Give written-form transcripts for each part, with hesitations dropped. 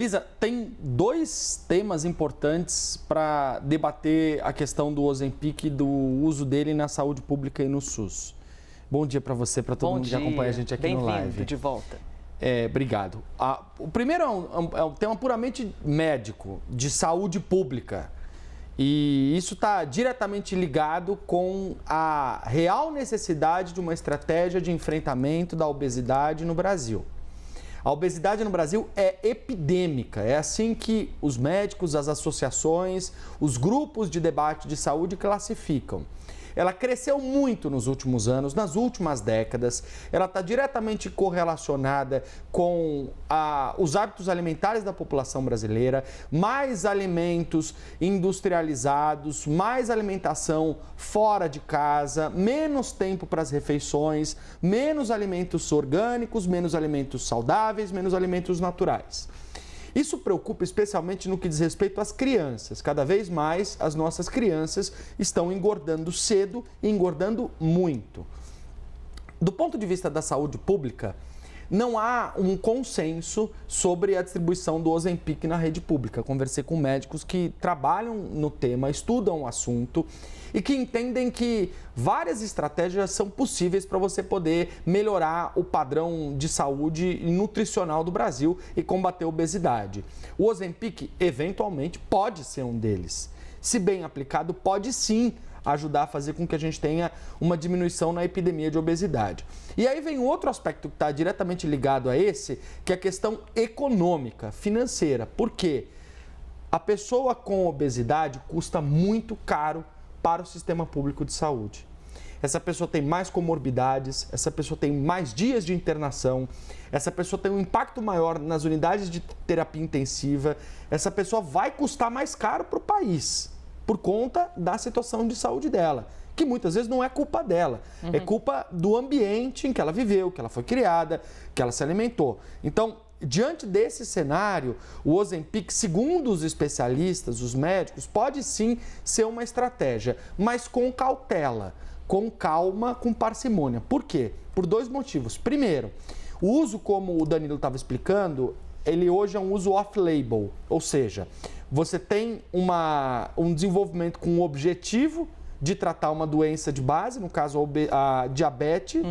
Lisa, tem dois temas importantes para debater a questão do Ozempic e do uso dele na saúde pública e no SUS. Bom dia para você, para todo mundo que acompanha a gente aqui no live. Bem-vindo de volta. Obrigado. O primeiro é um tema puramente médico, de saúde pública. E isso está diretamente ligado com a real necessidade de uma estratégia de enfrentamento da obesidade no Brasil. A obesidade no Brasil é epidêmica, é assim que os médicos, as associações, os grupos de debate de saúde classificam. Ela cresceu muito nos últimos anos, nas últimas décadas. Ela está diretamente correlacionada com os hábitos alimentares da população brasileira, mais alimentos industrializados, mais alimentação fora de casa, menos tempo para as refeições, menos alimentos orgânicos, menos alimentos saudáveis, menos alimentos naturais. Isso preocupa especialmente no que diz respeito às crianças. Cada vez mais as nossas crianças estão engordando cedo e engordando muito. Do ponto de vista da saúde pública, não há um consenso sobre a distribuição do Ozempic na rede pública. Conversei com médicos que trabalham no tema, estudam o assunto e que entendem que várias estratégias são possíveis para você poder melhorar o padrão de saúde nutricional do Brasil e combater a obesidade. O Ozempic, eventualmente, pode ser um deles. Se bem aplicado, pode sim ajudar a fazer com que a gente tenha uma diminuição na epidemia de obesidade. E aí vem outro aspecto que está diretamente ligado a esse, que é a questão econômica, financeira. Por quê? A pessoa com obesidade custa muito caro para o sistema público de saúde. Essa pessoa tem mais comorbidades, essa pessoa tem mais dias de internação, essa pessoa tem um impacto maior nas unidades de terapia intensiva, essa pessoa vai custar mais caro para o país, por conta da situação de saúde dela, que muitas vezes não é culpa dela, é culpa do ambiente em que ela viveu, que ela foi criada, que ela se alimentou. Então, diante desse cenário, o Ozempic, segundo os especialistas, os médicos, pode sim ser uma estratégia, mas com cautela, com calma, com parcimônia. Por quê? Por dois motivos. Primeiro, o uso, como o Danilo estava explicando, ele hoje é um uso off-label, ou seja, você tem um desenvolvimento com o objetivo de tratar uma doença de base, no caso a diabetes,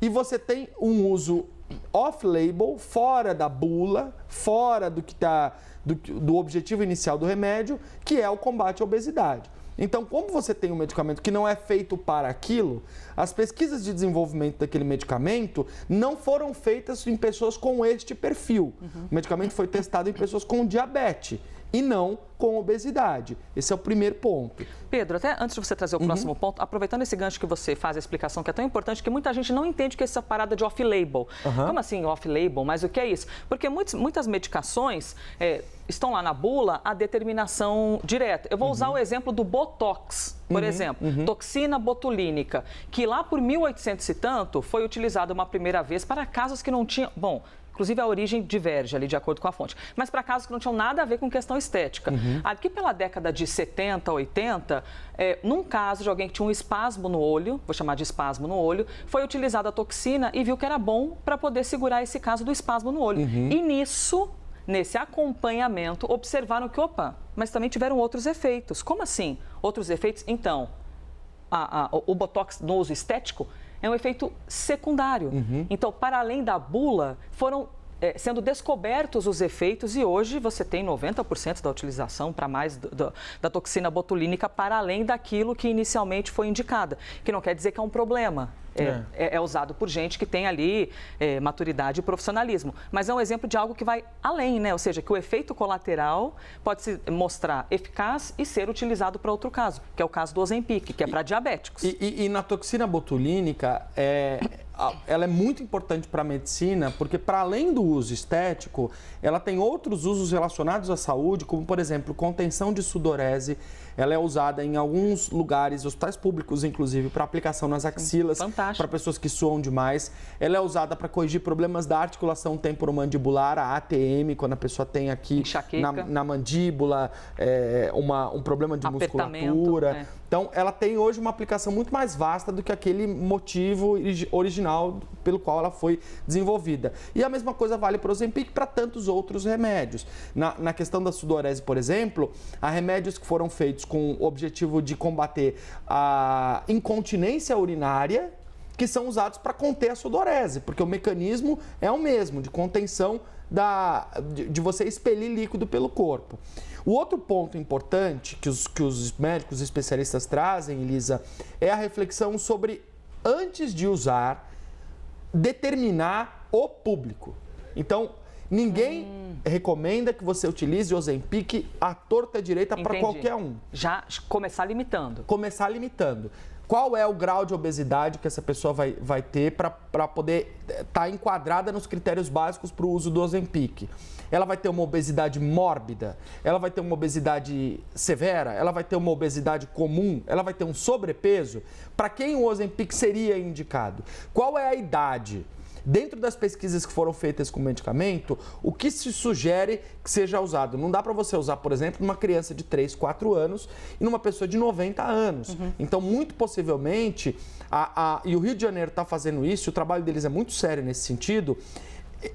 e você tem um uso off-label, fora da bula, fora do objetivo inicial do remédio, que é o combate à obesidade. Então, como você tem um medicamento que não é feito para aquilo, as pesquisas de desenvolvimento daquele medicamento não foram feitas em pessoas com este perfil. O medicamento foi testado em pessoas com diabetes e não com obesidade. Esse é o primeiro ponto. Pedro, até antes de você trazer o próximo ponto, aproveitando esse gancho que você faz a explicação, que é tão importante, que muita gente não entende que é essa parada de off-label. Como assim off-label? Mas o que é isso? Porque muitas medicações estão lá na bula a determinação direta. Eu vou usar o exemplo do Botox, por exemplo, toxina botulínica, que lá por 1800 e tanto foi utilizada uma primeira vez para casos que não tinham... Bom, inclusive a origem diverge ali de acordo com a fonte, mas para casos que não tinham nada a ver com questão estética. Aqui pela década de 70, 80, num caso de alguém que tinha um espasmo no olho, vou chamar de espasmo no olho, foi utilizada a toxina e viu que era bom para poder segurar esse caso do espasmo no olho. E nesse acompanhamento, observaram que, mas também tiveram outros efeitos. Como assim? Outros efeitos? Então, o Botox no uso estético é um efeito secundário. Então, para além da bula, foram sendo descobertos os efeitos e hoje você tem 90% da utilização para mais da toxina botulínica para além daquilo que inicialmente foi indicada, que não quer dizer que é um problema. É usado por gente que tem ali maturidade e profissionalismo. Mas é um exemplo de algo que vai além, né? Ou seja, que o efeito colateral pode se mostrar eficaz e ser utilizado para outro caso, que é o caso do Ozempic, que é para diabéticos. E na toxina botulínica, ela é muito importante para a medicina, porque para além do uso estético, ela tem outros usos relacionados à saúde, como, por exemplo, contenção de sudorese. Ela é usada em alguns lugares, hospitais públicos, inclusive, para aplicação nas axilas, para pessoas que suam demais. Ela é usada para corrigir problemas da articulação temporomandibular, a ATM, quando a pessoa tem aqui na mandíbula um problema de musculatura. Então, ela tem hoje uma aplicação muito mais vasta do que aquele motivo original original pelo qual ela foi desenvolvida. E a mesma coisa vale para o Ozempic e para tantos outros remédios. Na questão da sudorese, por exemplo, há remédios que foram feitos com o objetivo de combater a incontinência urinária, que são usados para conter a sudorese, porque o mecanismo é o mesmo, de contenção de você expelir líquido pelo corpo. O outro ponto importante que os médicos especialistas trazem, Elisa, é a reflexão sobre, antes de usar, determinar o público. Então, ninguém recomenda que você utilize o Ozempic à torta e à direita para qualquer um. Já começar limitando. Começar limitando. Qual é o grau de obesidade que essa pessoa vai ter para poder estar enquadrada nos critérios básicos para o uso do Ozempic? Ela vai ter uma obesidade mórbida? Ela vai ter uma obesidade severa? Ela vai ter uma obesidade comum? Ela vai ter um sobrepeso? Para quem o Ozempic seria indicado? Qual é a idade? Dentro das pesquisas que foram feitas com o medicamento, o que se sugere que seja usado? Não dá para você usar, por exemplo, numa criança de 3, 4 anos e numa pessoa de 90 anos. Então, muito possivelmente, e o Rio de Janeiro está fazendo isso, o trabalho deles é muito sério nesse sentido,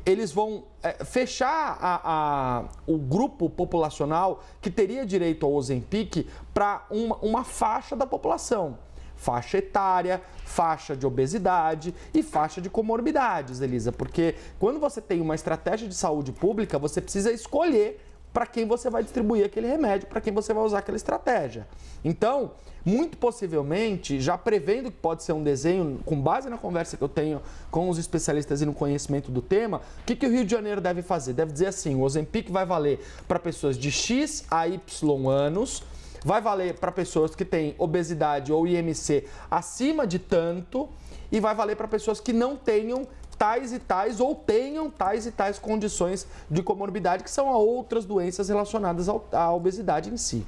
eles vão fechar o grupo populacional que teria direito ao Ozempic para uma faixa da população. Faixa etária, faixa de obesidade e faixa de comorbidades, Elisa, porque quando você tem uma estratégia de saúde pública, você precisa escolher para quem você vai distribuir aquele remédio, para quem você vai usar aquela estratégia. Então, muito possivelmente, já prevendo que pode ser um desenho, com base na conversa que eu tenho com os especialistas e no conhecimento do tema, o que o Rio de Janeiro deve fazer? Deve dizer assim, o Ozempic vai valer para pessoas de X a Y anos, vai valer para pessoas que têm obesidade ou IMC acima de tanto e vai valer para pessoas que não tenham tais e tais ou tenham tais e tais condições de comorbidade, que são outras doenças relacionadas à obesidade em si.